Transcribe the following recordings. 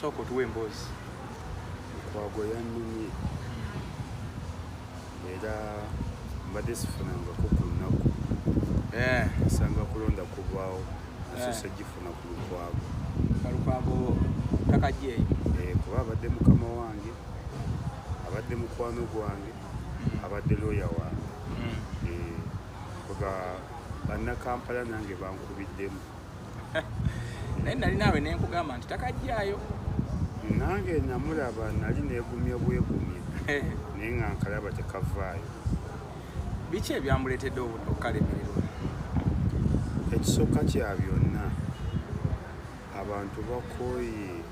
soko tuwe emboozi. Lukwago yannumye era mbadde sifunangako ku lunaku asanga kulonda kubaawo asusa gifuna ku Lukwago. Lukwago takajjeeyo kuba abadde mukama wange, abadde mukwano gwange, abadde looya wange. Kuga bannakampala nange bankubiddemu. Naye nali naawe ne nkugamba nti takajjaayo. Nange namulaba nali neegumya bwegumya naye nga nkalaba tekavaayo. Biki ebyamuleetedde okukalemererwa? Ekisooka kya byonna abantu bakooye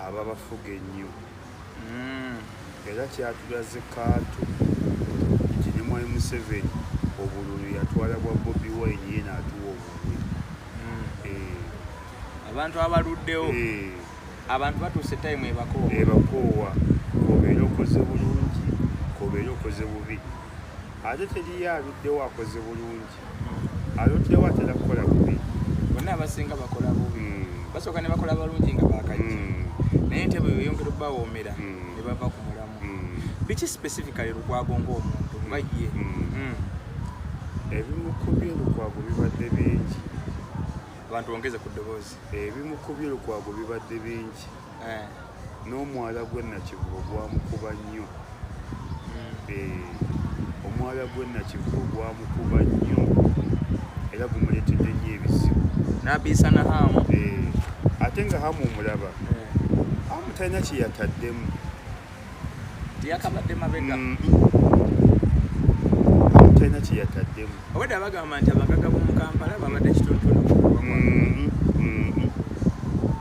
ababafuga ennyo era kyatulaze kaatu nti ne Mwai Museveni obululu yatwala bwa Bobi Wine ye n'atuwa obululu. Abantu abaluddewo abantu batuuse time ebakoowa obeera okoze bulungi obeera okoze bubi. Ate teriyo aluddewo akoze bulungi, aluddewo atera kukola bubi. Bonna abasinga bakola bubi, basooka ne bakola balungi nga baakajja naye entebe yeyongera obbawoomera ne bava ku mulamu. Biki specifically Lukwago ng'omuntu nga ye? Ebimu ku bye Lukwago bibadde bingi. Abantu bongeze ku ddoboozi. Ebimu ku bye Lukwago bibadde bingi. N'omwala gwe Nakivubo gwamukuba nnyo. Omwala gwe Nakivubo gwamukuba nnyo era gumuleetedde nnyo ebizibu. N'abiisa na Hamu. Ate nga Hamu omulaba Hamu talina kye yataddemu. Tiyakabadde mabega. Hamu talina kye yataddemu. Obadde abagamba nti abagaga b'omu Kampala babadde kitonotono.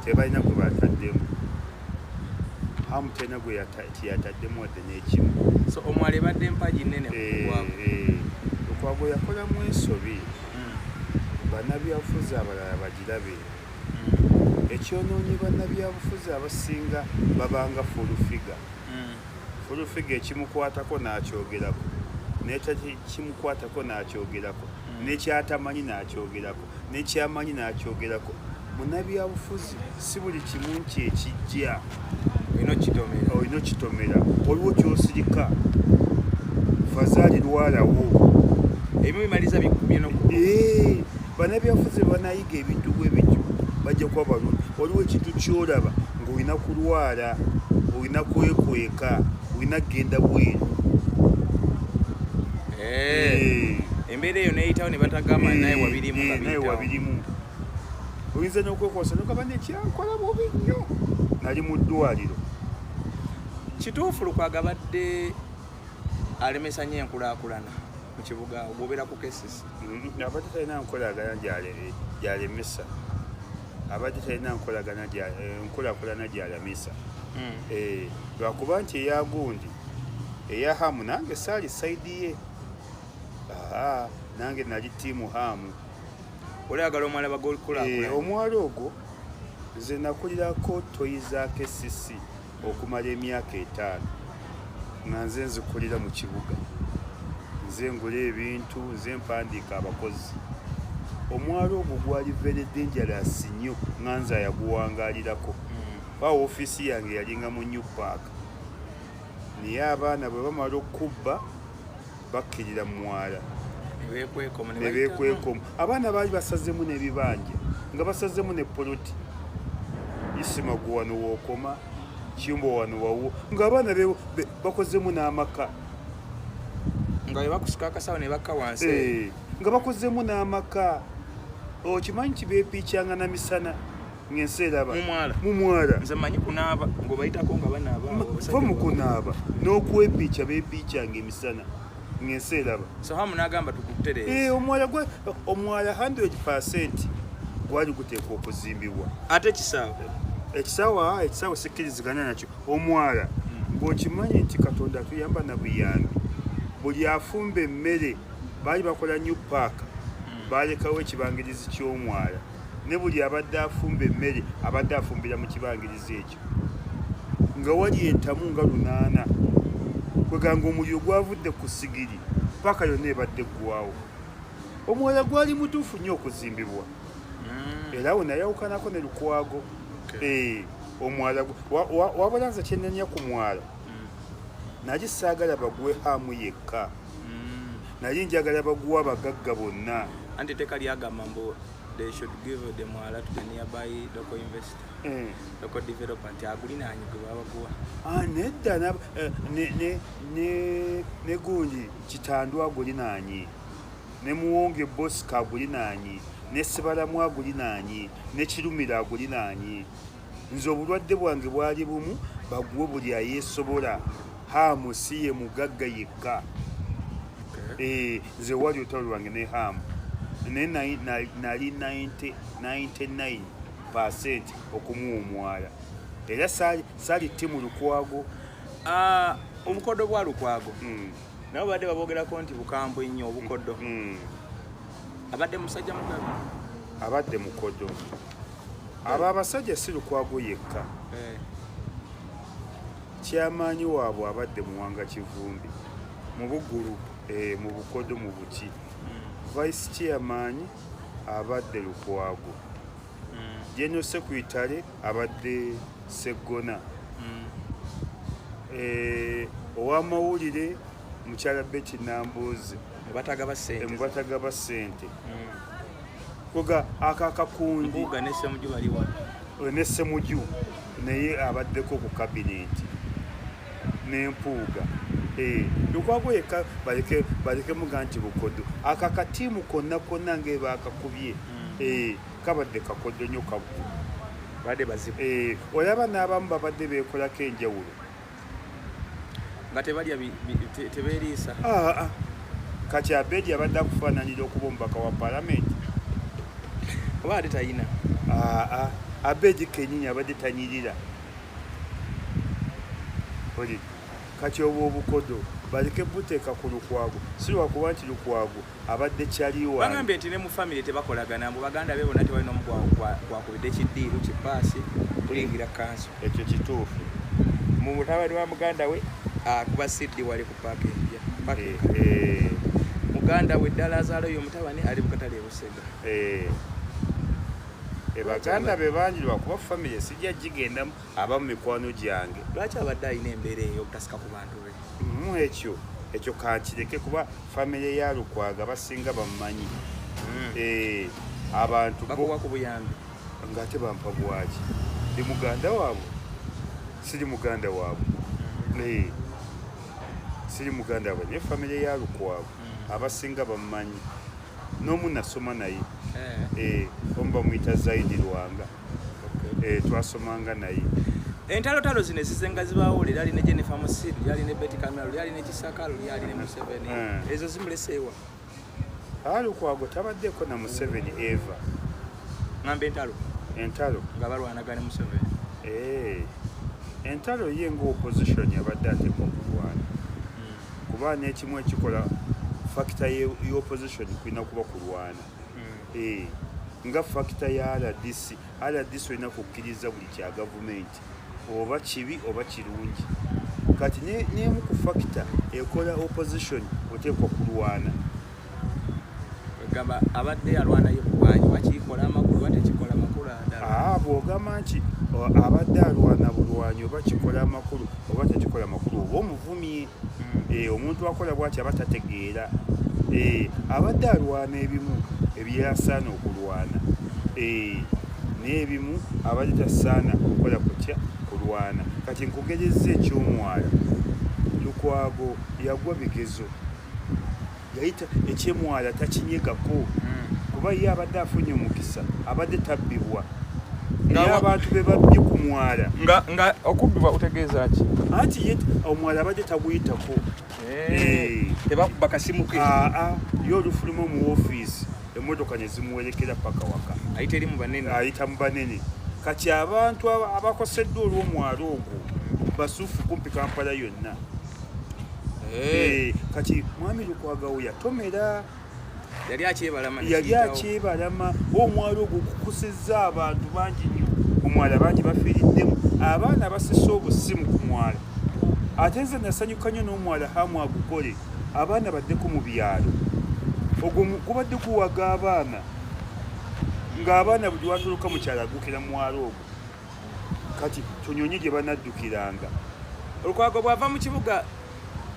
Tebalina gwe bataddemu. Hamu talina gwe yataddemu wadde n'ekimu. So omwala ebadde mpagi nnene ku Lukwago. Lukwago yakolamu ensobi. Bannabyabufuzi abalala bagirabe. Ekyonoonyi bannabyabufuzi abasinga babanga fulufiga. Fulufiga ekimukwatako n'akyogerako, n'ekimukwatako n'akyogerako, n'ekyatamanyi n'akyogerako, n'ekyamanyi n'akyogerako. Munnabyabufuzi si buli kimu nti ekijja olina okitomera, waliwo ky'osirika. Fazaali lwalawo. Ebimu bimaliza bino. Bannabyabufuzi banayiga ebintu bwe bityo bajja kuba balungi. Waliwo ekintu ky'olaba ng'olina kulwala, olina kwekweka, olina kgenda bweru. Embeera eyo neeyitawo ne batagamba naye wabirimu nga naye wabirimu. Oyinza n'okwekwasa n'okaba nekyankola bubi nnyo. Nali mu ddwaliro. Kituufu Lukwago abadde alemesa nnyo enkulaakulana mu kibuga ogobera ku kesisi? Abadde talina nkolagana gy'alemesa. Abadde talina enkulaakulana gy'alemesa. Lwakuba nti eya gundi eya Hamu nange saali sayidi ye. Nange nali ttiimu Hamu. Oyagala omwala bagolikulaakulana? Omwala ogwo nze nakulirako toyi za KCC okumala emyaka 5 nga nze nzikulira mu kibuga. Nze ngula ebintu, nze mpandiika abakozi. Omwala ogwo gwali very dangerous nnyo nga nze yaguwangaalirako. Ofiisi yange yalinga mu New Park. Naye abaana bwe bamala okubba bakkirira mu mwala ne beekwekoma. Abaana baali basazemu n'ebibanja nga basazemu ne poloti. Isimagu wano wookoma, Kiyumba wano wawo, ng'abaana bakozemu n'amaka. Nga bwe bakusika akasawo ne bakka wansi. Nga bakozemu n'amaka. Okimanyi kibeepiikyanga na misana ng'ensi eraba mu mwala. Nze mmanyi kunaaba ng'obayitako nga banaaba. Va mu kunaaba n'okwepiikya beepiikyanga emisana ng'ensi eraba. So Hamu n'agamba tukutereeze. Omwala 100% gwali guteekwa okuzimbibwa. Ate ekisaawe sikkiriziganya nakyo. Omwala ng'okimanyi nti Katonda atuyamba na buyambi. Buli afumba emmere baali bakola New Park baalekawo ekibangirizi ky'omwala. Ne buli abadde afumba emmere abadde afumbira mu kibangirizi ekyo. Nga wali entamu nga 8. Kweganga omuliro gwavudde ku sigiri paka yonna ebadde ggwawo. Omwala gwali mutuufu nnyo okuzimbibwa. Era awo nayawukanako ne Lukwago. omwala wabula nze kyenenya ku mwala nali saagala baguwe hamu yekka nali njagala baguwa abagagga bonna anti tekali agamba mbu they should give the mwala to the nearby local investor local developer nti agulinaanyi gwe babaguwa nedda ne gundi kitandwa agulinaanyi ne muwonge bosika agulinaanyi ne sibalamu agulinaanyi ne kirumira agulinaanyi nze obulwadde bwange bwali bumu baguwe buli ayeesobola hamu si ye mugagga yekka nze wali olutalo lwange ne hamu naye nali 99% okumuwa omwala era saali timu Lukwago obukoddo bwa Lukwago nabo badde babogerako nti bukambwe nnyo obukoddo abadde musajja mugabi abadde mukoddo abo abasajja si Lukwago yekka kyamaanyi waabwe abadde muwanga Kivumbi mu bugulu mu bukoddo mu buki vice chairman abadde Lukwago General Secretary abadde Segona ow'amawulire mukyala Betty Nambuzi mubatagaba ssente koga akakakundi ne Ssemuju naye abaddeko ku kabineti n'empuuga Lukwago yekka baleke muga nti bukoddo akakatiimu konna konna ng'ebakakubye kabadde kakoddo nnyo kaggulu badde bazibu olaba n'abamu babadde beekolako enjawulo nga tebalya tebeeriisa kati Abedi abadde akufaananira okuba omubaka wa paalamenti oba ate tayina Abedi kennyini abadde tanyirira kati obwo obukoddo baleke buteeka ku Lukwago si lwakuba nti Lukwago abadde kyaliwa bagambye nti ne mu famire tebakolagana mbu baganda be bonna tewalina omu gwakubidde kiddiiru kipaasi kulingira kanso ekyo kituufu mu mutabani wa muganda we akuba siddi wali ku paaka empya muganda we ddala azaalayo omutabani ali mu katale Busega baganda be bangi lwakuba famire sijja gigendamu abamu mikwano gyange lwaki abadde alina embeera eyo obutasika ku bantu be ekyo kankireke kuba famire ya Lukwago abasinga bamumanyi abantu bakuwa ku buyambi ng'ate bampa bwaki ndi muganda waabwe siri muganda waabwe siri muganda waabwe naye famire ya Lukwago abasinga bamumanyi n'omu nasoma naye omu bamuyita Zaidi Lwanga twasomanga naye entalo zino ezizenga zibaawo lyali ne Jennifer Musiri lyali ne Betty Kamala lyali ne Kisakalo lyali ne Museveni ezo zimuleseewa Lukwago tabaddeko na Museveni eva ngamba entalo nga balwanagane Museveni entalo ye ng'opposition yabadde ateekwa okulwana kuba n'ekimu ekikola fakita y'opposition kulina kuba kulwana nga fakita ya RDC olina kukkiriza buli kya gavumenti oba kibi oba kirungi kati n'emu ku fakita ekola opposition oteekwa kulwana gamba abadde alwanayo kubwanyi wakikola amakulu ate kikola amakulu adala bw'ogamba nti abadde alwana bulwanyi oba kikola amakulu oba tekikola amakulu oba omuvumye omuntu akola bw'ati aba tategeera abadde alwana ebimu ebyasaana okulwana n'ebimu abadde tasaana okukola kutya kulwana kati nkugereza ekyomwala Lukwago yagwa bigezo yayita ekyemwala takinyegako kuba ye abadde afunye omukisa abadde tabbibwa naye abantu be babbye ku mwala nga okubbibwa utegeeza ki anti ye omwala abadde taguyitako tebakuba kasimu ke ye olufuluma mu woofiisi emmotoka ne zimuwerekera paka waka ayita mu banene kati abantu abakoseddwa olw'omwala ogwo basuufu kumpi Kampala yonna kati mwami Lukwago yatomera yali akyebalama omwala ogwo gukusizza abantu bangi nnyo omwala bangi bafiiriddemu abaana basisa obusimu ku mwala ate nze nasanyuka nnyo n'omwala hamu agukole abaana baddeko mu byalo ogwo gubadde guwaga abaana ng'abaana buli watuluka mukyala agukira mu mwala ogwo kati tunyonye gye banaddukiranga. Olukwago bw'ava mu kibuga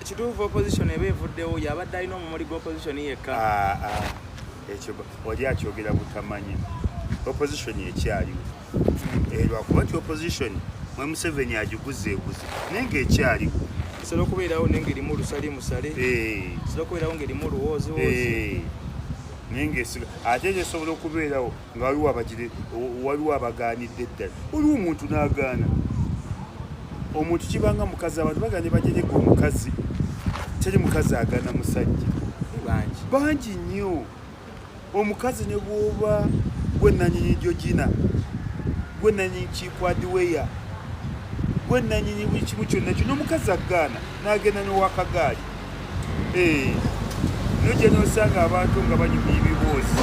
kituufu opposition eba evuddewo yabadde alina omumuli gw'opposition yekka. Ekyo oli akyogera butamanyi. Opposition ekyaliwo. Lwakuba nti opposition mwe Museveni agiguzeeguze naye ng'ekyaliwo. Esobola okubeerawo naye ng'erimu lusali musale. Esobola okubeerawo ng'erimu luwooziwoozi. Naye ng'esiga ate esobola okubeerawo nga waliwo abagaanidde eddala. Waliwo omuntu n'agaana. Omuntu kibanga mukazi abantu bagane bajereka omukazi. Teri mukazi agaana musajja. Bangi nnyo. Omukazi ne bw'oba gwe nannyini Georgina, gwe nannyini Kikwadweya, gwe nannyini buli kimu kyonna kino omukazi agaana n'agenda n'owakagaali. Nojja n'osanga abantu nga banyumya ebiboozi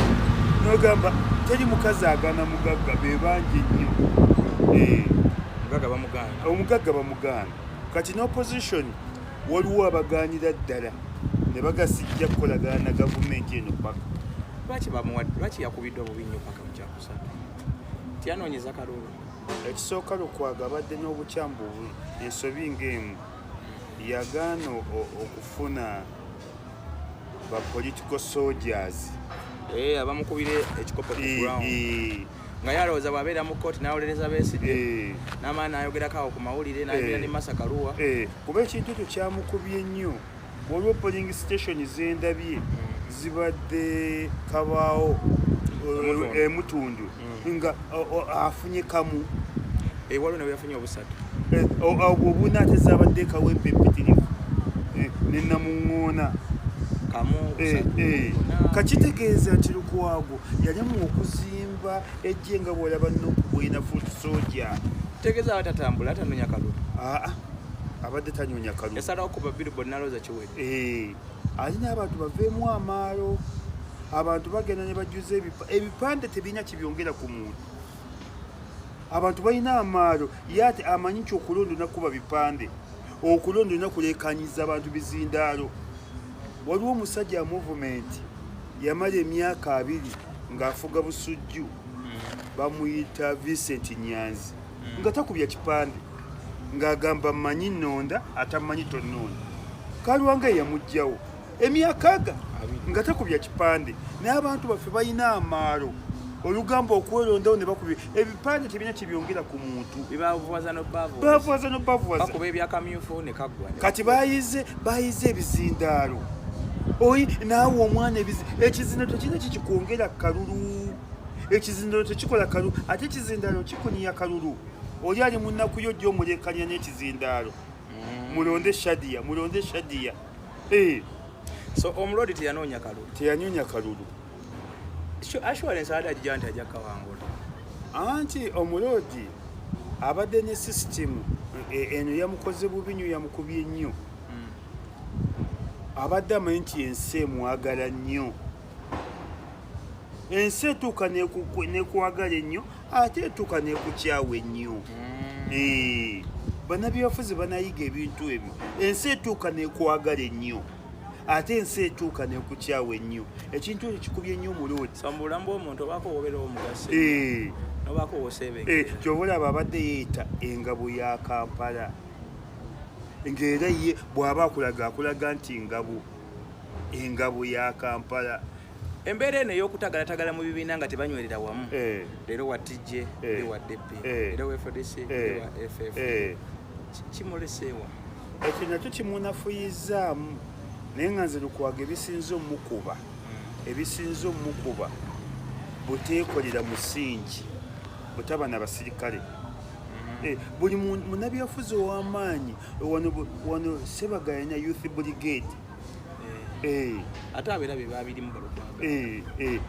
n'ogamba teri mukazi agaana mugagga be bangi nnyo. Omugagga bamugaana. Kati n'opposition waliwo abagaanira ddala ne bagasijja kukolagana na gavumenti eno paka. Lwaki yakubiddwa obubi nnyo paka mu kyakusatu? Tiyanoonyeza kalulu. Ekisooka Lukwago abadde n'obukyamu ensobi ng'emu yagaana okufuna ba political soldiers. Abamukubire ekikopo ku ground. Nga yalowooza bw'abeera mu kkooti n'awolereza Besigye n'amaani n'ayogerako awo ku mawulire n'ayogera ne Masa Kaluwa. Kuba ekintu ekyo kyamukubye nnyo. Waliwo polling station z'endabye zibadde Kabaawo Mutundu nga afunye kamu. Waliwo ne yafunye obusatu. Obuna ate zabadde kawempe mpitirivu ne Namuŋŋoona. Kakitegeeza nti Lukwago yalimu okuzimba ejje nga bw'olaba bw'olina foot soldier. Tegeeza atatambula atanoonya kalulu. Abadde tanoonya kalulu. Yasalawo kuba billboard n'alowooza kiwedde. Alina abantu baveemu amaalo. Abantu bagenda ne bajjuza ebipande tebirina kibyongera ku muntu. Abantu balina amaalo ye ate amanyi nti okulonda nakuba bipande. Okulonda nakuleekanyiza abantu bizindaalo. Waliwo omusajja movement yamala emyaka 2 ng'afuga Busujju bamuyita Vincent Nyanzi nga takubya kipande ng'agamba mmanyi nnonda atamanyi tonnonda. Kalwanga yamugjawo emyaka nga takubya kipande n'abantu baffe balina amaalo olugamba okwerondao ne bakubye ebipande tebina kibyongera ku muntu. Bavuwaza n'obbavuwaza bakuba ebyakamyufu ne kaggwa. Kati bayize ebizindaalo. Oyi naawe omwana ekizindaalo tekirina kikikwongera kalulu. Ekizindaalo tekikola kalulu ate ekizindaalo kikuniya kalulu. Oli ali mu nnaku yo ojja omuleekanya n'ekizindaalo. Mulonde Shadia. So omulodi teyanoonya kalulu. Assurance adajja nti ajja kawangula. Anti omulodi abadde ne system eno yamukoze bubi nnyo yamukubye nnyo. Abadde amanyi nti ensi emwagala nnyo. Ensi etuuka nekwagala ennyo ate etuuka nekukyawa ennyo. Bannabyabufuzi banayiga ebintu ebyo. Ensi etuuka nekwagala ennyo ate ensi etuuka nekukyawa ennyo. Ekintu ekyo kikubye nnyo omulodi. So mu bulamu bw'omuntu obaako obeerawo omugaso. Nobaako oseebengera. Ky'oba olaba abadde yeeyita engabo ya Kampala. Ng'era ye bw'aba akulaga nti engabo ya Kampala. Embeera eno ey'okutagalatagala mu bibiina nga tebanywerera wamu. Leero wa TJ, leero wa DP, leero wa FDC, leero wa FF. Kimuleseewa. Ekyo nakyo kimunafuyizaamu. Naye nga nze Lukwago ebisinza omukuba buteekolera musingi butaba n'abasirikale. Buli munnabyabufuzi ow'amaanyi wano Sebaga yalina Youth Brigade. Ate abeera bye baabirimu Lukwago.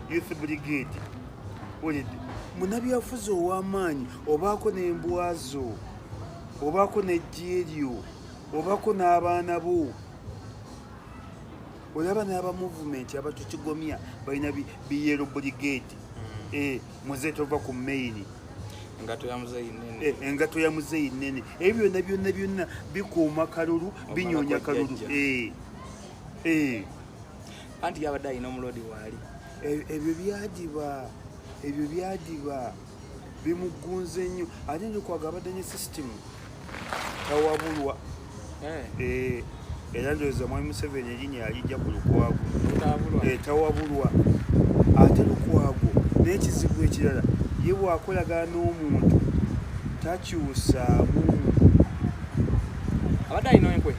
Youth Brigade. Munnabyabufuzi ow'amaanyi obaako n'embwazo, obaako n'ejje eryo, obaako n'abaana bo. Olaba n'aba movement abatukigomya balina Yellow Brigade. Muze tova ku main. Engato ya muzeeyi nnene. Ebyo byonna bikuuma kalulu, binyoonya kalulu. Anti yabadde alina omulodi waali. Ebyo byadiba. bimugunze nnyo ate Lukwago abadde ne system tawabulwa era ndowooza Mwami Museveni erinnya yalijja ku Lukwago tawabulwa ate Lukwago n'ekizibu ekirala ye bwakolagana n'omuntu takyusaamu abadde alina enkwe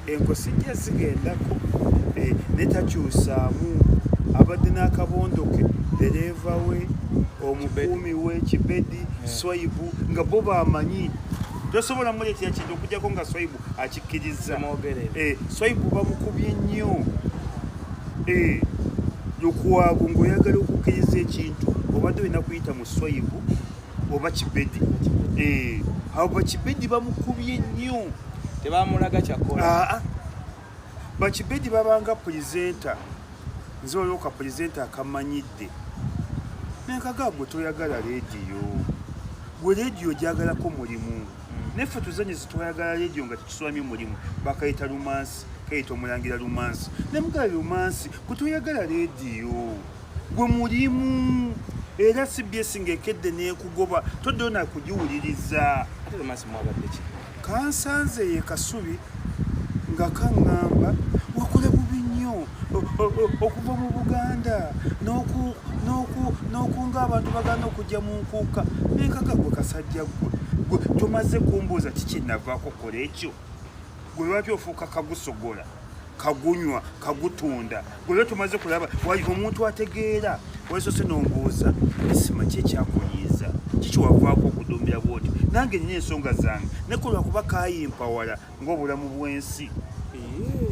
enkwe sijja zigendako netakyusaamu abadde n'akabondoke dereva we omukuumi we Kibedi Swaibu nga bo bamanyi tosobola muleetera kintu okujjako nga Swaibu akikkiriza Swaibu bamukubye nnyo Lukwago ng'oyagala okukkiriza ekintu obadde olina kuyita mu Swaibu oba Kibedi abo bakibedi bamukubye nnyo tebamulaga kyakola bakibedi babanga pulizenta nze waliwo ka pulizenta akamanyidde nenkaga gwe toyagala leediyo gwe leediyo gyagalako mulimu neffe tuzanye zitwayagala leediyo nga tekiswamye mulimu bakayita lumansi kayita omulangira lumansi nemugala lumansi gwe toyagala leediyo gwe mulimu era CBS ng'ekedde n'ekugoba toddeyo nakugiwuliriza kansanze ye Kasubi nga kaŋŋamba wakola bubi nnyo okuva mu Buganda n'okunga abantu bagana okujja mu nkuuka nenkaga gwe kasajja gwe tomaze kumbuuza kikinavaako kola ekyo gwe lwaki ofuuka kagusogola kagunywa kagutunda gwe lwe tumaze kulaba omuntu ategeera wesose nombuuza esima ki ekyakunyiiza kiki wavaako okudumbira bwoti nange nina ensonga zange nekulwa kuba kayimpawala ng'obulamu bw'ensi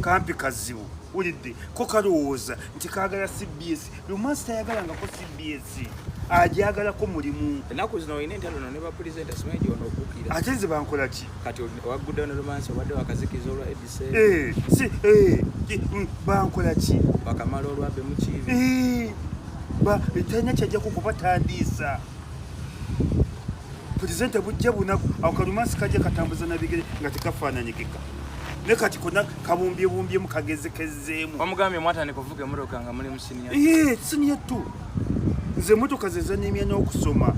kampi kazibu wulidde ko kalowooza nti kaagala CBS lumansi tayagalangako CBS ajagalako mulimu ennaku zino olina entalo ne bapulizenta simanyi gyona okukkira ate nze bankola ki kati owaguddewo ne lumansi obadde wakazikiza olwa edc bankola ki bakamala olwabbe mukiibi talina kyajjaku kubatandiisa pulizenta bujja bunaku awo kalumansi kajja katambuza nabigere nga tekafaananyikika ne kati konna kabumbyebumbyemu kagezekezeemu omugambye mwatandika okuvuga emmotoka nga muli musiniya siniya tu nze emmotoka ze zannemya n'okusoma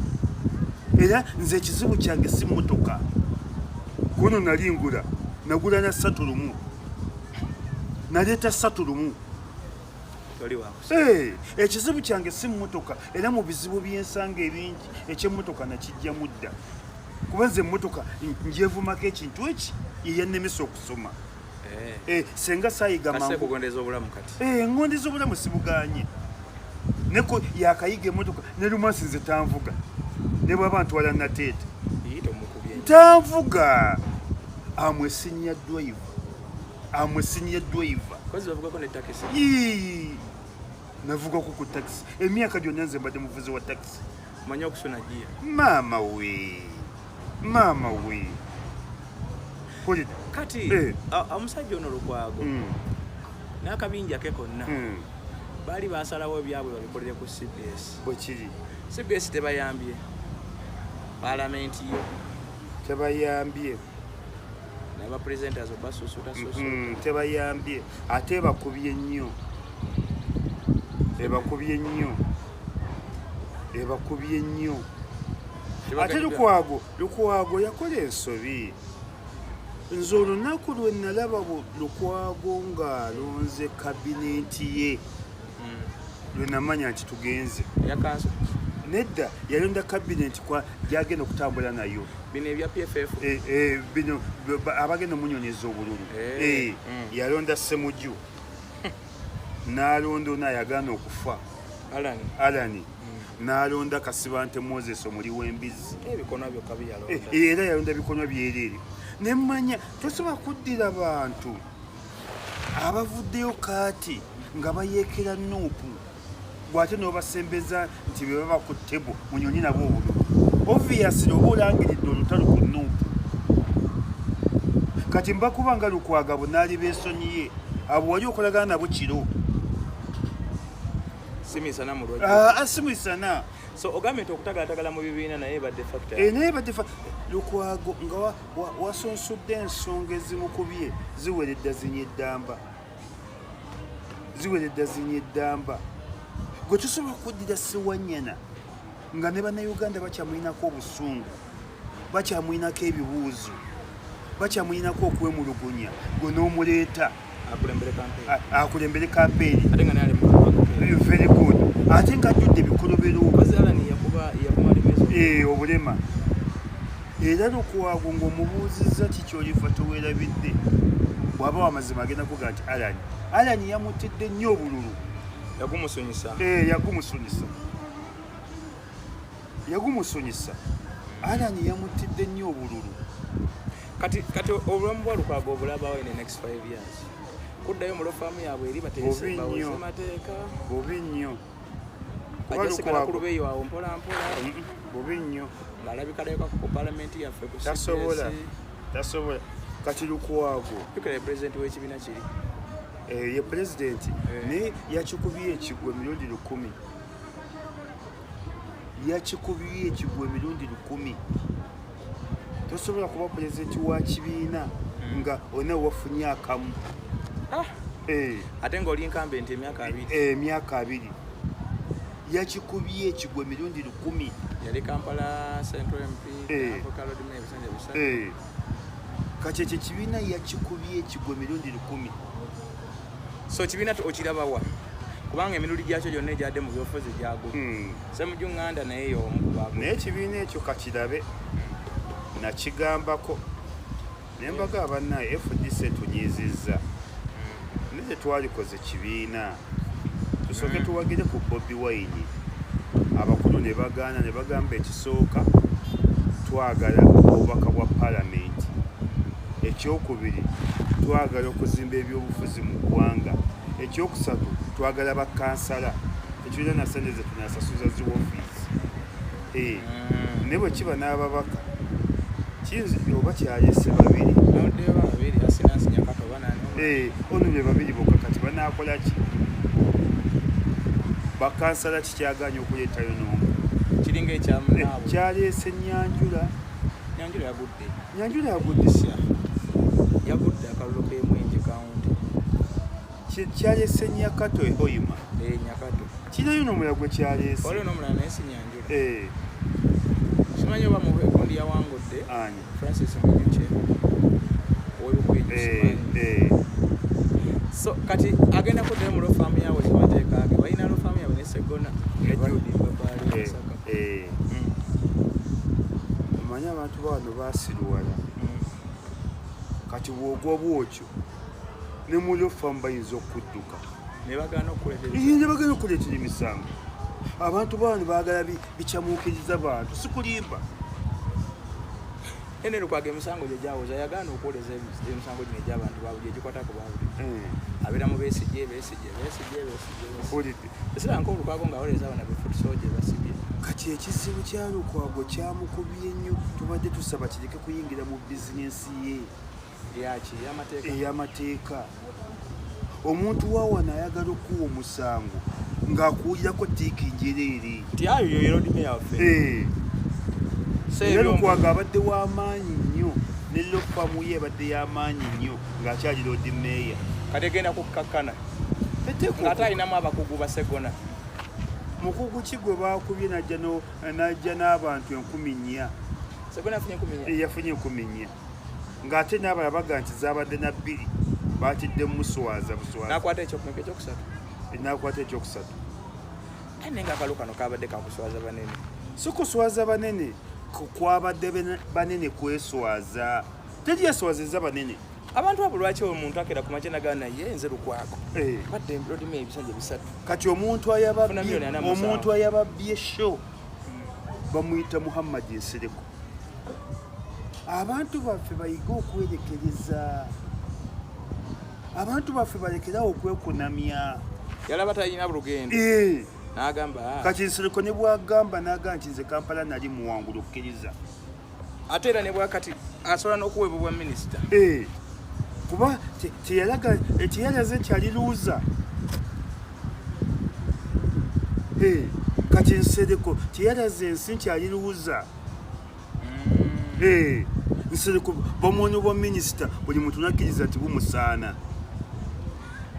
era nze ekizibu kyange si mmotoka kuno nalingula nagula na 3 naleeta 3 ekizibu kyange si mmotoka era mu bizibu byensanga ebingi ekyemmotoka nakijja mudda kuba nze emmotoka njevumako ekintu eki eyannemesa okusoma senga saayiga ngondeza obulamu sibuganye neko yakayiga emmotoka ne lumansi nze tanvuga ne bwaba ntwala nateete tanvuga amwesinya driver navugako ku taxi emyaka gyonna nze mbadde muvuzi wa taxi manya okusuna gia maama we kati omusajja ono Lukwago n'akabinja ke konna baali basalawo ebyabwe babikolere ku CBS bwekiri CBS tebayambye palamenti yo tebayambye n'abapresenters obasusuta tebayambye ate ebakubye nnyo ate Lukwago yakola ensobi nze olunaku lwe nalaba Lukwago ng'alonze kabineeti ye lwe namanya nti tugenze nedda yalonda kabineeti gyagenda okutambula nayo bino ebya PFF bino abagenda omunyonyeza obululu yalonda Ssemujju n'alonda onayagana okufa Alani n'alonda Kasibante Moses omuli w'embizi era yalonda bikonwa byereere nemmanya tosobola kuddira bantu abavuddeyo kaati nga bayeekera Nuupu gwate n'obasembeza nti bwe baba ku ttebo munyonyi nabo obululu obviously oba olangiridde olutalo ku Nuupu kati mbakuba nga Lukwago bunaali b'ensonyi ye abo wali okolagana nabo kiro simisana so ogambye nti okutagalatagala mu bibiina naye badde factor Lukwago nga wasonsudde ensonga ezimukubye ziweredda zinya eddamba gwe tusobola okuddira Ssewanyana nga ne bannayuganda bakyamuyinako obusungu, bakyamuyinako ebibuuzo, bakyamuyinako okwemulugunya gwe n'omuleeta akulembere kampeeni very good ate ng'ajjudde ebikolobero obulema. Era Lukwago ng'omubuuzizza kikyolifa toweerabidde bw'aba wamazima agenda kuga nti Alani yamutidde nnyo obululu yagumusonyisa Alani yamutidde nnyo obululu. Kati obulamu bwa Lukwago obulabawo in the next 5 years kuddayo mu lofaamu yaabwe eri baterese mateeka bubi nnyo ajasigala ku lubeeyi wawe mpola bubi nnyo ng'alabika layuka ku palamenti yaffe ku tasobola kati Lukwago tukere pulezidenti w'ekibiina kiri ye pulezidenti naye yakikubye ekigwo emirundi 1000 tosobola kuba pulezidenti wa kibiina nga ona wafunye akamu ate ng'oli nkambenti emyaka 2 yakikubye ekigwo emirundi 1000 yali Kampala Central MP ebisanja bisatu kati ekyo kibiina yakikubye ekigwo emirundi 1000. So kibiina okirabawa kubanga emirundi gyakyo gyonna egyadde mu byobufuzi gyago Ssemujjunganda naye y'omu ku bago naye ekibiina ekyo kakirabe nakigambako ne mbaga abannaye FDC tunyiizizza naye twalikoze kibiina tusooke tuwagire ku Bobi Wine abakulu ne bagaana ne bagamba ekisooka twagala obubaka bwa palamenti, ekyokubiri twagala okuzimba ebyobufuzi mu ggwanga, ekyokusatu twagala bakansala ekibiina nasente ze tunasasuza zi woofiisi ne bwe kiba n'ababaka kiyinza oba kyalese babiri ono be babiri bokka kati banaakola ki bakansala kikyaganya okuleetayo n'omu kiringa ekyamunaabo kyaleese Nyanjula yagudde akalulu k'emwenje kawunti kyaleese Nyakato Hoima Nyakato kirayo n'omulala gwe kyaleese waliwo n'omulala naye si Nyanjula simanyi oba mu ekundi yawangudde Francis Munyuche so kati agenda kuddayo mu lofaamu yaabwe zibateeka ge balina lofaamu yaabwe ne Segona omanyi abantu bano baasiruwala kati bwogwa bwotyo ne mu lofaamu bayinza okudduka ne bagaana okukuleetera emisango. Abantu bano baagala bikyamuukiriza bantu si kulimba. Ene Lukwago emisango gye gyawoza yagaana okwoleza emisango gino egy'abantu baabwe gye gikwatako baabwe abeera mu beesigye esira nko Lukwago ng'awoleza abana befutuso gye basibye. Kati ekizibu kya Lukwago kyamukubye nnyo tubadde tusaba kireke kuyingira mu bizinensi ye ey'amateeka. Omuntu wawana ayagala okuwa omusango ng'akuwulirako ttiiki njereere nti ayo yo yerodime yaffe era Lukwago abadde w'amaanyi nnyo ne lofaamu ye ebadde y'amaanyi nnyo ng'akyali road meeya kati egenda kukkakkana ng'ate alinamu abakugu ba Segona. Mukugu ki gwe baakubye n'ajja n'abantu 4,000 Segona yafunye 4,000 ng'ate n'abalala baga nti zaabadde na 2 baatidde muswaza n'akwata ekyokusatu naye ng'akalu kano kabadde kakuswaza banene si kuswaza banene kwabadde banene kweswaza teryeswazizza banene abantu abo lwaki omuntu akera ku makya nagana ye nze Lukwago badde rodime ebisanja bisatu kati omuntu ayababbye sho bamuyita Muhammad Nsereko. Abantu baffe bayiga okwerekereza, abantu baffe balekerawo okwekunamya. Yalaba talina bulugendo n'agamba kati Nsereko ne bwagamba n'agamba nti nze Kampala nali muwangulu okkiriza ate era ne bwakati asobola n'okuweebwa bwa minisita kuba teyalaze nti ali luuza. Kati Nsereko teyalaze ensi nti ali luuza. Nsereko bamuwonye bwa minisita buli muntu nakkiriza nti bumusaana.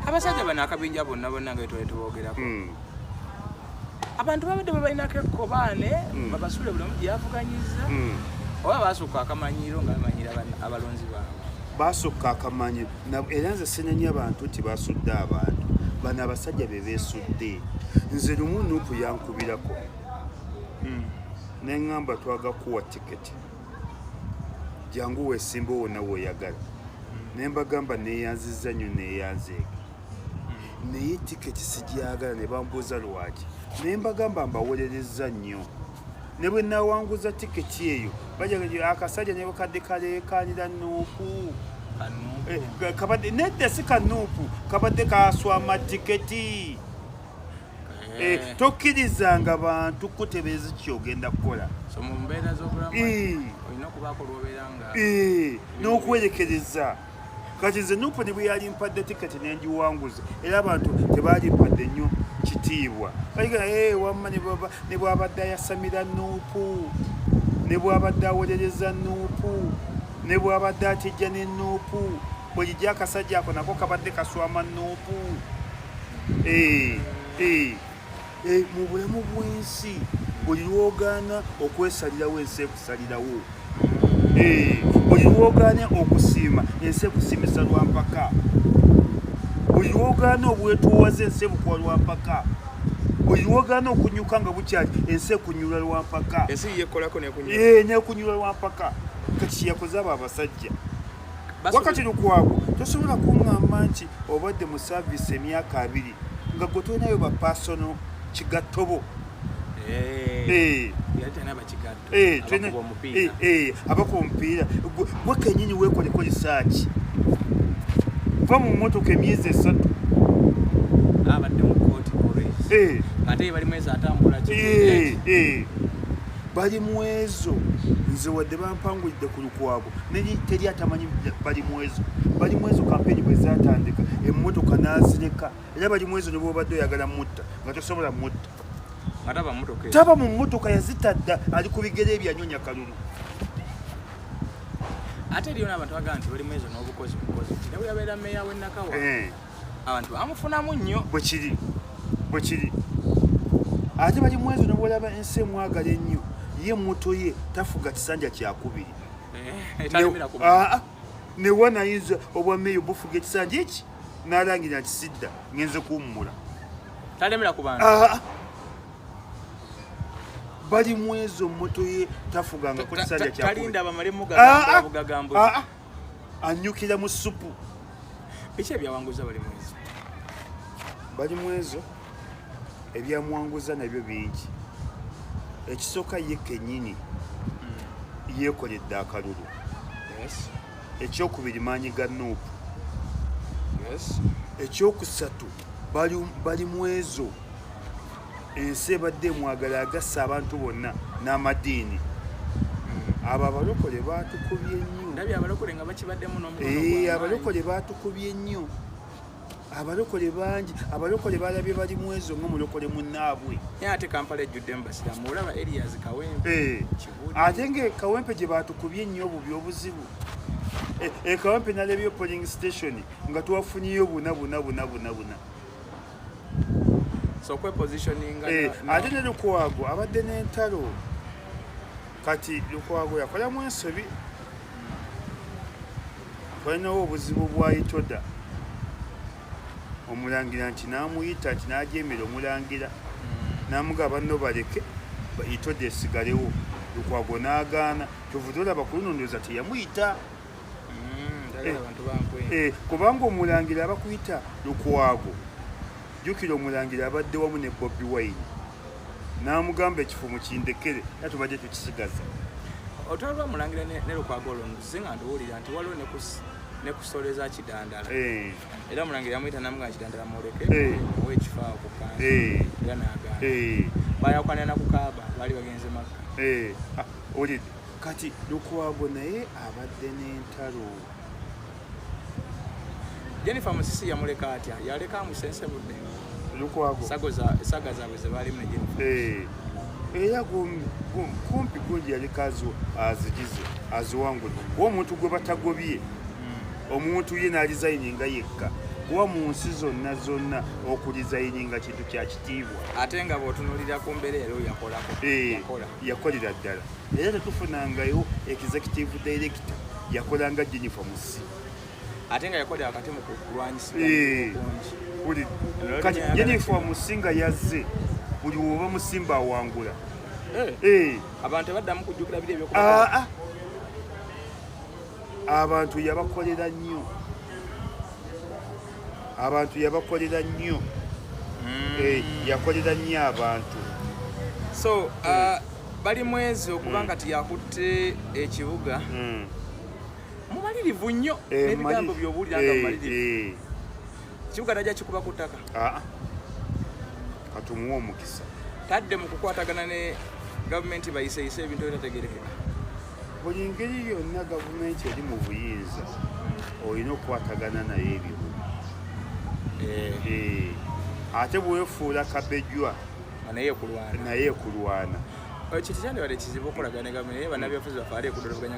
Abasajja bano akabinja bonna nga twali tuboogerako abantu babadde balinako ekkobaane babasuule buli omu gyavuganyiza oba basukka akamanyiro nga bamanyira abalonzi baabwe basukka akamanyi era nze sinenya abantu nti basudde abantu bano abasajja be beesudde nze lumu nuupu yankubirako neŋŋamba twagakuwa tiketi jangu weesimba wonna weeyagala ne mbagamba neeyanziza nnyo neeyanzeega naye tiketi sigyagala ne bambuuza lwaki naye mbagamba mbawolereza nnyo ne bwe nawanguza tiketi eyo bajaga akasajja ne bakadde kaleekaanira nuupu nedda si kanuupu kabadde kaswama tiketi tokkirizanga bantu kutebeeza kyogenda kukola n'okwerekereza kati nze nuupu ne bwe yali mpadde tiketi nengiwanguza era abantu tebaali mpadde nnyo kitiibwa wamma ne bwabadde ayasamira nuupu ne bwabadde awolereza nuupu ne bwabadde atijja ne nuupu bwegijja akasajja ako nako kabadde kaswama nuupu mu bulamu bw'ensi buli lwogaana okwesalirawo ensi ekusalirawo buli lwogaana okusiima ensi ekusiimisa lwampaka buli lwogaana obwetuwaza ensi ebukuwa lwampaka buli lwogaana okunyuka nga bukyali ensi ekunyula lwampaka nekunyula lwampaka kati yakoze abo abasajja wakati lukwago tosobola kuŋŋamba nti obadde mu saaviisi emyaka 2 nga gwe tolinayo bapasono kigattobo abaka omupiira gwe kenyini weekoleko lisaaki va mu mmotoka emyezi 3 abadde mu kooti ate bali mwezi atambula bali mu ezo nze wadde bampangulidde ku lukwago teri atamanyi bali mu ezo kampeni bwe zatandika emmotoka n'azireka era bali mu ezo ne bwobadde oyagala mutta nga tosobola mutta taba mu mmotoka yazitadda ali ku bigere ebyanyonya kalulu ate eriyo n'abantu bagamba nti bali mu ezo n'obukozi ne bwe yabeera meeya w'e Nakawa abantu bamufunamu nnyo bwe kiri ate bali mu ezo ne bwolaba ensi emwagala ennyo ye muto ye tafuga kisanja kyakubiri newa nayinza obwa meeya obufuga ekisanja eki n'alangira nti sidda ngenze kuwummula talemera ku bantu bali mu ezo moto ye tafuganga ku kisanja talinda bamale mugagambo anyukira mu supu biki ebyawanguza bali mu ezo ebyamwanguza nabyo bingi ekisooka ye kennyini yeekoledde akalulu ekyokubiri maanyi ga nuupu ekyokusatu bali mu ezo ensi ebadde emwagala agassa abantu bonna n'amadiini abo abalokole baatukubye nnyo abalokole baatukubye nnyo abalokole bangi abalokole balabye bali mu ezo ng'omulokole munnaabwe ate Kampala ejjuddemu basiraamu olaba Elias Kawempe ate nga Kawempe gye baatukubye ennyo obubi obuzibu Kawempe nalabye polling station nga twafunyeyo buna ate ne Lukwago abadde n'entalo kati Lukwago yakolamu ensobi twalinawo obuzibu bwa itoda omulangira nti n'amuyita nti n'ajeemera omulangira n'amugaba banno baleke itoda esigalewo Lukwago n'agaana kyovudde olaba ku luno ndowooza teyamuyita kubanga omulangira abakuyita Lukwago jjukira omulangira abadde wamu ne Bobi Wine n'amugamba ekifo mukindekere era tubadde tukisigaza otwalwa mulangira ne Lukwago olwo nze nga nduwulira nti waliwo ne kusoleza Kidandala era omulangira yamuyita namugamba Kidandala muleke ow'ekifo ku kansi era n'agaana bayakwana na kukaaba baali bagenze Makka olidde kati Lukwago naye abadde n'entalo Jennifer Musisi yamuleka atya yaleka amusensebudde Lukwago saga zaabwe ze baalimu ne Jennifer era kumpi gundi yaleka azigize aziwangule omuntu gwe batagobye omuntu ye n'alizayininga yekka kuba mu nsi zonna okulizayininga kintu kya kitiibwa ate nga bw'otunuulira ku mbeera ero yakolera ddala era tetufunangayo executive director yakolanga Jennifer Musi ate nga yakolera wakati mu kulwanyisa kati Jennifer Musi nga yazze buli woba Musimba awangula abantu baddamu kujjukira biri ebyokuba abantu yabakolera nnyo yakolera nnyo abantu so bali mwezi okuba nga tiyakutte ekibuga mumalirivu nnyo n'ebigambo by'obuulira nga mumalirivu ekibuga tajja kikuba ku ttaka katumuwa omukisa tadde mu kukwatagana ne gavumenti bayiseyise ebintu ebitategerekeka buli ngeri yonna gavumenti eri mu buyinza olina okukwatagana naye ebibuga ate bwewefuula kabejjwa naye kulwana kintu kyandibadde kizibu okolagana ne gavumenti naye bannabyabufuzi baffe ali ekudolobaganya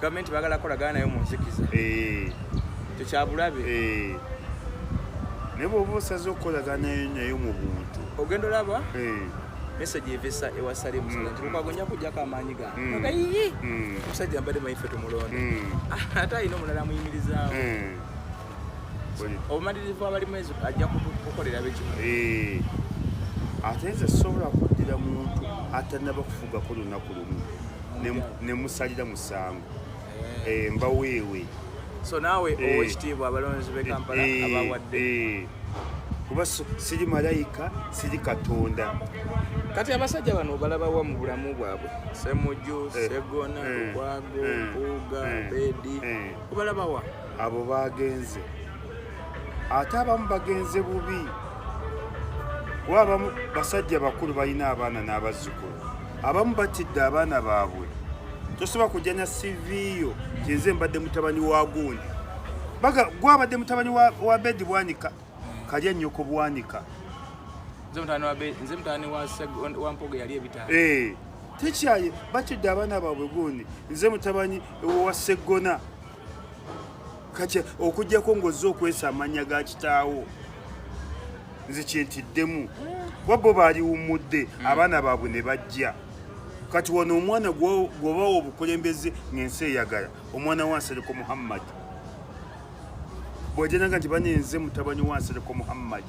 gavumenti baagala kukolagana naye mu nzikiza ekyo kyabulabe naye bw'oba osaze okukolagana naye mu buntu ogenda olaba message evisa ewasale musala nti lukwago nja kujjako amaanyi gange agayiyi omusajja mbadde maife tumulonde ate alina omulala amuyimirizaawo obumalirivu abali mwezi ajja kukolera bekimu ate nze sobola kuddira muntu atanaba kufugako lunaku lumu nemusalira musango mbaweewe so naawe owekitiibwa abalonzi b'e Kampala abawadde kuba siri malayika siri Katonda kati abasajja bano balabawa mu bulamu bwabwe Semujju Segona Lukwago Mpuuga Bedi kubalabawa abo bagenze ate abamu bagenze bubi kuba abamu basajja bakulu balina abaana n'abazzukulu abamu batidde abaana baabwe tosobola kujja na CV yo nze mbadde mutabani wa gundi gwabadde mutabani wa Bedi Bwanika kalya nnyoko Bwanika nze mutani wa Mpoge yali ebitaala tekyaye batidde abaana baabwe gundi nze mutabani wa Segona kati okujjako ng'ozze okwesa amanya ga kitaawo nze kyentiddemu wabbo baaliwummudde abaana baabwe ne bajja kati wano omwana gwobawa obukulembeze ng'ensi eyagala omwana wa Nsereko Muhammad bw'ojenanga nti banenze mutabani wa Nsereko Muhammad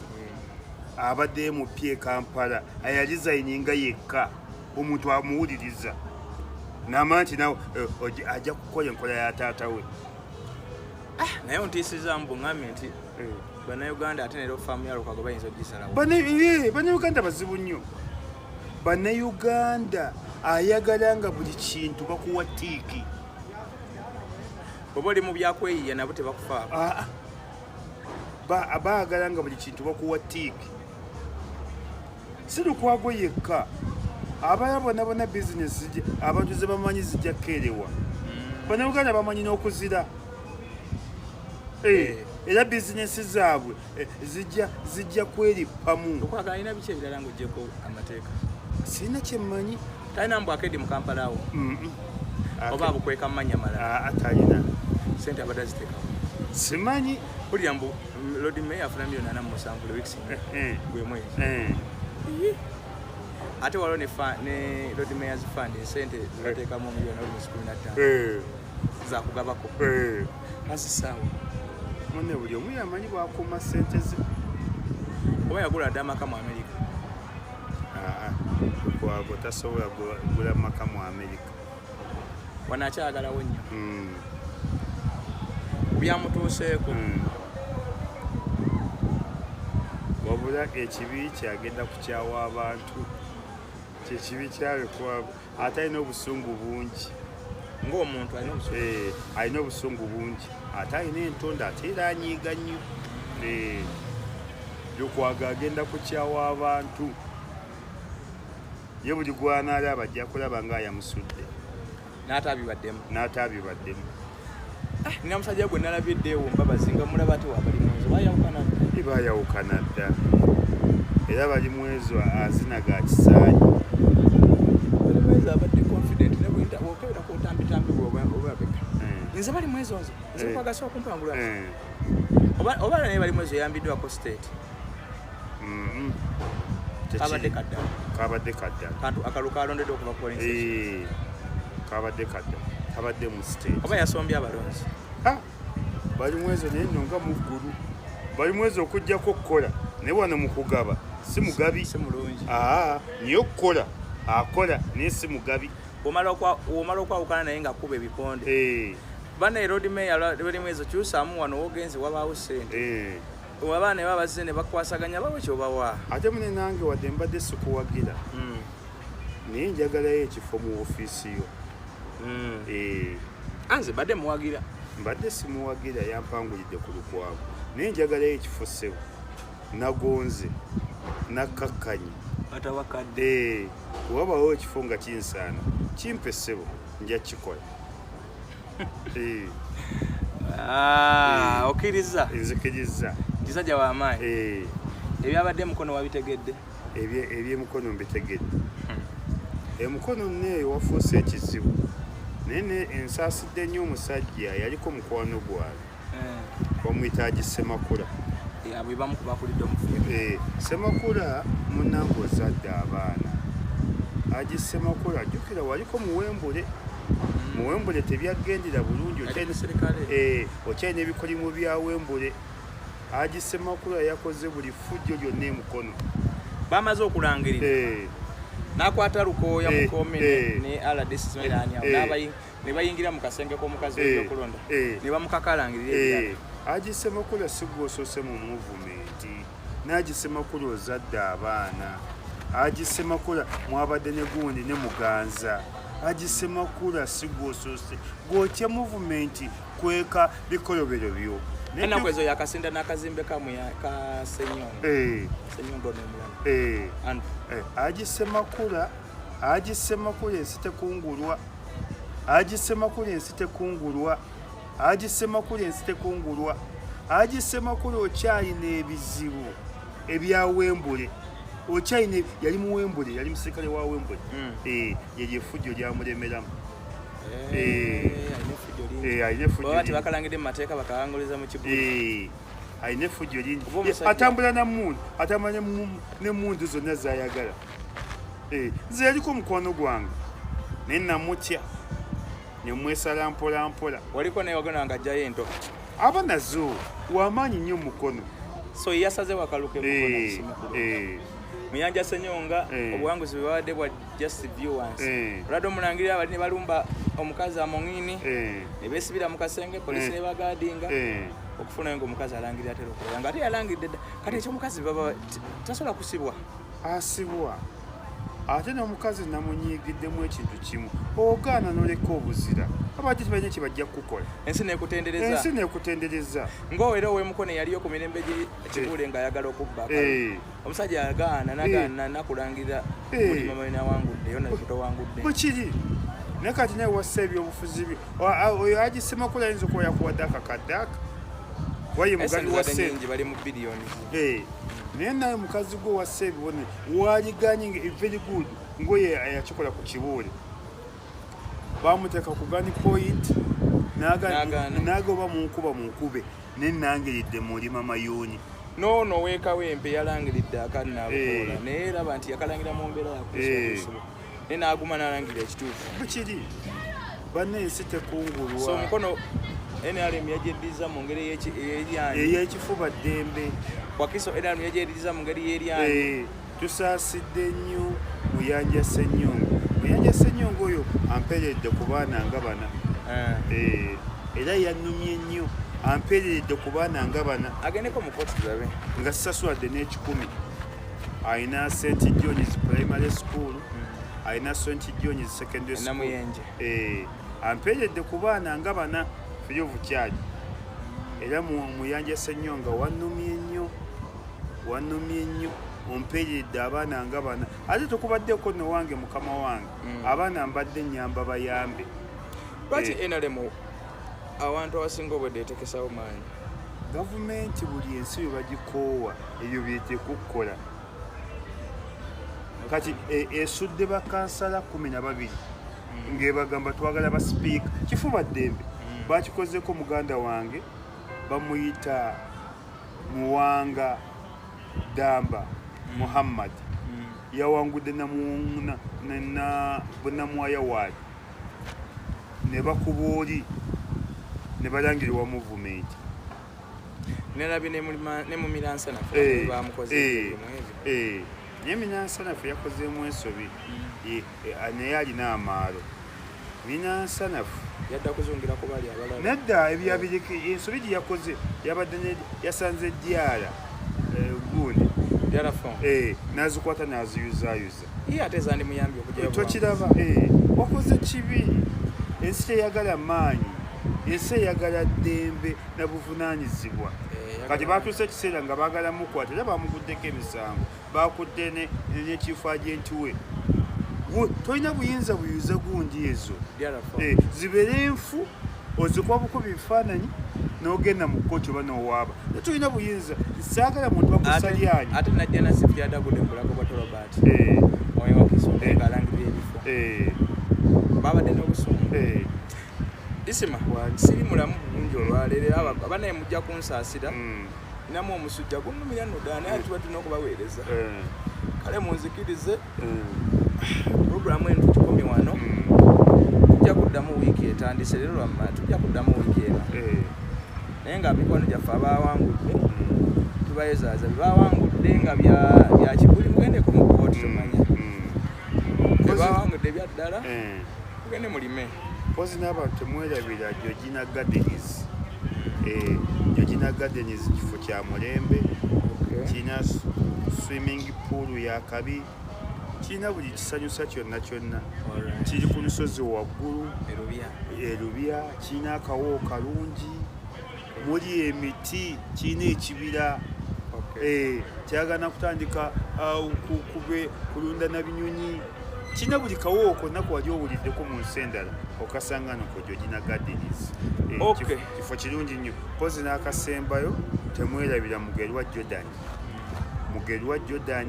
abadde mu pye Kampala ayalizayininga yekka omuntu amuwuliriza n'amanya nti nawe ajja kukola enkola ya taata we naye ontiisizaamu bw'ŋŋambye nti bannayuganda ate neero faamu ya Lukwago bayinza ogisalawo bannayuganda bazibu nnyo bannayuganda ayagala nga buli kintu bakuwa tiiki oba oli mu byakweyiya nabo tebakufaako baagala nga buli kintu bakuwa tiiki si Lukwago yekka abala bonna bizinesi abantu ze bamanyi zijja kukeerewa bannayuganda bamanyi n'okuzira era bizinesi zaabwe zijja kwerippamu Lukwago alina biki ebirala ng'oggyeko amateeka sirina kyemmanyi talina mbu akedi mu Kampala awo oba abukweka mu mannya malala talina sente abadde aziteekawo simanyi kulira mbu Lord Mayor afuna miliyoni 47 weeks gwe mwezi ate waliwo ne Lord Mayor's Fund sente zibateekamu miliyoni 15 zakugabako azisaawa munne buli omu yamanyi bwakuuma sente ze oba yagula dde amaka mu Amerika Lukwago tasobola gula maka mu Amerika wano akyagalawo nnyo byamutuuseeko wabula ekibi kyagenda kukyawa abantu kyekibi kya Lukwago ate alina obusungu bungi ng'omuntu alina obusungu bungi ate alina entonda ate era anyiiga nnyo Lukwago agenda kukyawa abantu ye buli gwanaalaba ajja kulaba ng'ayamusudde n'ataabibaddemu nina musajja gwe nalabye eddeewo mbabazi nga mulaba ate wabali mwezo bayawukana dda era bali mwezo azina ga kisaanyi mwezi abadde confident okebera ku ntambitambi obabeka nze bali mwezo nze nze kwagasa okumpangula oba naye bali mwezi yambiddwako state kabadde kadda akalulu kalondedde okuva polisi kabadde kadda kabadde mu state oba yasombye abalonzi bali mwezi naye nno nga muggulu bali mwezi okujjako okukola naye wano mu kugaba si mugabi niye okukola akola naye si mugabi omala okwawukana naye nga kuba ebikonde bana erodi meya bali mwezi kyusaamu wano wogenzi wabaawo ssente abaana ne babazze ne bakwasaganya bawe kyobawa ate mune nange wadde mbadde sikuwagira naye njagalayo ekifo mu ofiisi yo anze badde muwagira mbadde simuwagira yampangulidde ku lukwago naye njagalayo ekifo ssebo nagonze nakkakkanye atawakadde wabawo ekifo nga kinsaana kimpe ssebo nja kikola okkiriza nzikiriza kisajja w'amaanyi ebyabadde mukono wabitegedde ebyemukono mbitegedde emukono neeyo wafuuse ekizibu naye ensaasidde nnyo omusajja yaliko mukwano gwawe bamuyita agisemakula bwe bamukubakulidde omufuya semakula munange ozadde abaana agisemakula ajjukira waliko muwembule tebyagendera bulungi okyalina ebikolimu bya wembule agisemakula yakoze buli fujjo lyonna emukono bamaze okulangirira nakwata lukooya mukome ne RDC ne bayingira mu kasenge k'omukazi w'ebyokulonda ne bamukakalangirira agisemakula sigwosose mu muvumenti n'agisemakula ozadde abaana agisemakula mwabadde ne gundi ne muganza agisemakula sigwosose gwotya muvumenti kweka bikolobero byo ennaku ezo yakasinda n'akazimbe kamwe ka Senyongo n'omulala agisemakula ensi tekungulwa agisemakula ensi tekungulwa agisemakula okyalina ebizibu ebya Wembule okyalina yali mu Wembule yali musirikale wa Wembule yeri effujjo lyamulemeramu alina effujjo bakalangidde mu mateeka bakawanguliza mu kibuga alina effujjo lingi atambula namundu atambula n'emundu zonna zayagala nze yaliko omukwano gwange naye namutya nemwesala mpola mpola waliko naye wagona nga ajjayo ento aba nazo wamaanyi nnyo mukono so yasaze wakaluke Muyanja Senyonga obuwanguzi bwabadde bwa just viewers olwadde omulangirira bali ne balumba omukazi amongini ne beesibira mu kasenge polisi ne bagadinga okufuna ngo omukazi alangirira atera okukola nga ate yalangidde kati ekyomukazi baba tasobola kusibwa asibwa ate n'omukazi namunyiigiddemu ekintu kimu ogaana n'oleka obuzira abadde tibalina kye bajja kukola ensi neekutendereza ng'oweera ow'emukono eyaliyo ku mirembe gy'ekibule ng'ayagala okubba omusajja nagaana nakulangirira mulima malina wangudde yonna lekutowangudde bwekiri naye kati naye wassa ebyobufuzi oyo agisemakula ayinza okuba yakuwadde akakaddaaka waye mugandi wa ssente bali mu biliyoni naye naye mukazi gwe wassa ebibone waliganye very good ngoye yakikola ku kibuule bamuteeka ku gani point n'agoba munkube naye nangiridde mulima mayuuni noono weekawempe yalangiridde akannabukola naye raba nti yakalangira mu mbeera yakusuubusubu naye n'aguma n'alangirira ekituufu bukiri bannensi tekungulwa so omukono NRM yagyeddiza mu ngeri ey'ekifuba ddembe wakiso NRM yagyeddiza mu ngeri y'eryanyi tusaasidde nnyo Muyanja Senyonga oyo ampeeredde ku baana nga bana era yannumye nnyo ampeeredde ku baana nga bana agendeko mu kooti tulabe nga saswadde n'ekikumi alina St. John's Primary School alina St. John's Secondary School ampeeredde ku baana nga bana firi obukyali era Muyanja Senyonga wannumye nnyo ompeeredde abaana nga bana ate tukubaddeko nowange mukama wange abaana mbadde nnyamba bayambe lwaki NRM abantu abasinga obwedde etekesawo maanyi gavumenti buli ensi bwe bagikoowa ebyo byetekukkola kati esudde bakansala 12 ng'ebagamba twagala basipiika kifuba ddembe bakikozeko muganda wange bamuyita Muwanga Damba Muhammad yawangudde na Bunamwaya Award ne bakubooli ne balangirwa movement nerabi ne mu Miransanafu bamukoze naye Miransanafu yakozeemu ensobi naye alina amaalo. Miransanafu yadda kuzungira ku bali abalala nedda ebyabiriki ensobi gye yakoze yabadde yasanze Diara gundi Diara phone nazikwata naziyuzayuza ate zandi muyambi okujja tokiraba wakoze kibi. Ensi teyagala maanyi, ensi eyagala ddembe na buvunaanyizibwa. Kati batuuse ekiseera nga baagala mukwata era bamuguddeko emisango bakudde n'ekifo agentiwe. Tolina buyinza buyuza gundi ezo zibeere enfu ozikwabuko bifaananyi n'ogenda mu kkooti oba n'owaaba. Tolina buyinza saagala muntu bakusalyanyi. Ate najja nasifu yadagudde mbulako bwa Robert oyo wakisonga ng'alangirira ebifo babadde n'obusungu. Isima siri mulamu bulungi olwaleero abanaye mujja kunsaasira namu omusujja gunnumira nno naye tuba tulina okubaweereza kale munzikirize programu eno tukikomye wano tujja kuddamu wiiki etandise leero lwamma tujja kuddamu wiiki eno naye nga mikono gyaffe abaawangudde tubayezaaza bebawangudde nga bya kibuli mugendeko mu kkooti tomanya bebawangudde byaddala mugende mulime. Pozi n'abantu temwerabira Georgina Gardens. Georgina Gardens kifo kya mulembe kirina swimming pool ya kabi kirina buli kisanyusa kyonna kiri ku lusozi waggulu erubya kirina akawo kalungi muli emiti kirina ekibira kyagana kutandika kulunda na binyonyi kirina buli kawo konna kwali owuliddeko mu nsi endala okasanga noko Georgina Gardens. Kifo kirungi nnyo pozi n'akasembayo temwerabira Mugerwa Jordan. Mugerwa Jordan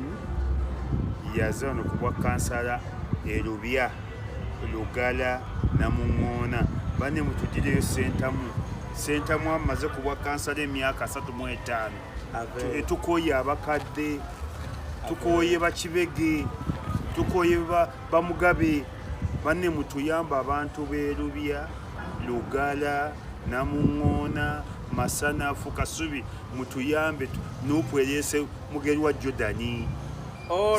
yaza wano ku bwa kansala erubya Lugala Namuŋŋoona banne mutugireyo sentamu amaze ku bwa kansala emyaka 35 tukooye abakadde tukooye bakibege tukoye bamugabe banne mutuyamba abantu berubya Lugala Namuŋŋoona Masanafu Kasubi mutuyambe nupwerese Mugerwa Jordan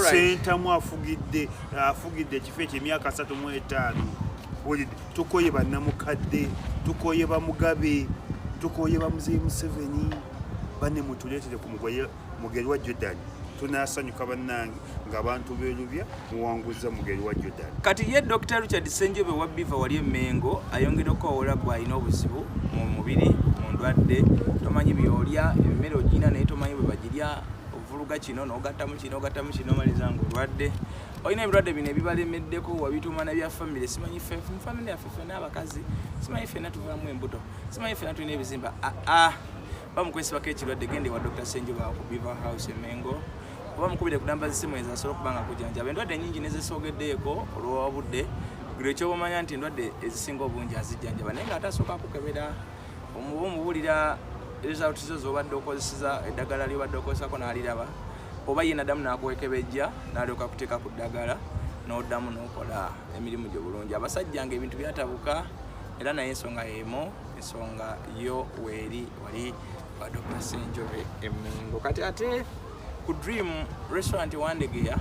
sentamu afugidde ekifo eky'emyaka 35 tukoye bannamukadde tukoye bamugabe tukoye bamuzeeyi Museveni banne mutuleetere ku Mugerwa Jordan. Tunasanyuka bannange ng'abantu berubya muwanguza Mugerwa Jordan. Kati ye Dr. Richard Ssenjobe wa Biva wali Mengo ayongera okuwola gw'alina obuzibu mu mubiri mu ndwadde tomanyi byolya emmere ogina naye tomanyi bwe bagirya ovuluga kino n'ogattamu kino maliza ng'olwadde olina ebirwadde bino ebibalemeddeko wabituuma na bya famire simanyi ffe mu famire yaffe ffenna abakazi simanyi ffenna tuvaamu embuto simanyi ffenna tulina ebizimba bamukwesibako ekirwadde gende wa Dr. Ssenjobe ku Biva House Mengo oba mukubire ku namba z'essimu ezo asobola okubanga kujjanjaba endwadde nnyingi nezisogeddeeko olw'obudde gwe ekyoba omanya nti endwadde ezisinga obungi azijjanjaba naye ng'ate asooka kukebera omuba omubuulira result zo z'obadde okozeseza eddagala ly'obadde okozesako n'aliraba oba ye naddamu n'akwekebejja n'alyoka kuteeka ku ddagala n'oddamu n'okola emirimu gyo bulungi. Abasajja nga ebintu byatabuka era naye ensonga y'emu ensonga yo weeri wali wa Dr. Ssenjobe Mengo. Kati ate ku Dream Restaurant Wandegeya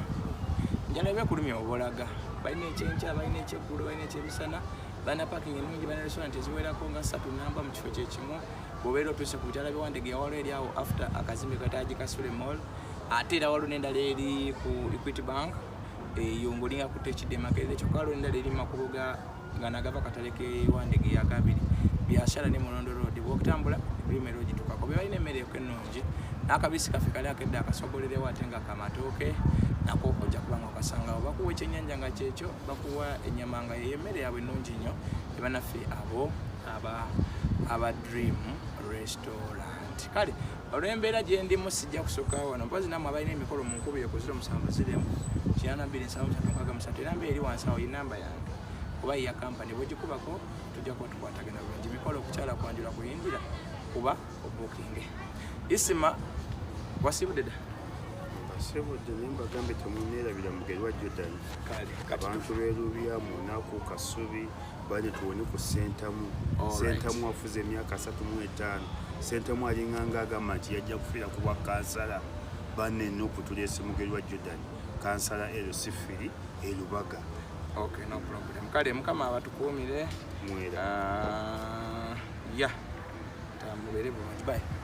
njalabe kulumya obolaga balina ekyenkya balina ekyeggulo balina ekyemisana balina parking ennungi balina restaurant eziwerako nga 3 namba mu kifo kyekimu bw'obeera otuuse ku bitala by'Wandegeya waliwo eri awo after akazimbe kataaji Kasule Mall ate era waliwo n'endala eri ku Equity Bank eyo ng'olinga kutte ekidde Makerere kyokka waliwo n'endala eri makubo nga nagava katale ke Wandegeya agabiri byasala ne Mulondo Road bw'okutambula ebimera ogitukako be balina emmere ennungi n'akabisi kaffe kali akedde akasogolerewo ate nga kamatooke nako ojja kubanga okasangawo bakuwa ekyennyanja nga kyekyo bakuwa ennyama nga yemmere yaabwe ennungi nnyo ebanaffe abo aba Dream Restaurant. Kale olw'embeera gye ndimu sijja kusooka wano mpozi nammwe abalina emikolo mu nkubi ku 07 42 era mbeera eri wansi awo yinamba yange kuba ya kampani bwegikubako tujja kuba tukwatagana bulungi mikolo okukyala kwanjula kuyingira okuba obukinge isima wasibudde dda basibudde naye mbagambe temuneerabira mugeri wa Jordan abantu beerubya munaku kasubi bali tuwone ku Sentamu Sentamu afuze emyaka 35 Sentamu alinganga agamba nti yajja kufiira ku bwa kansala banene okutulese mugeri wa Jordan kansala Sifiri Lubaga. Okay, no problem. Kale mukama abatukuumire mwera ya tamubere bulungi bye.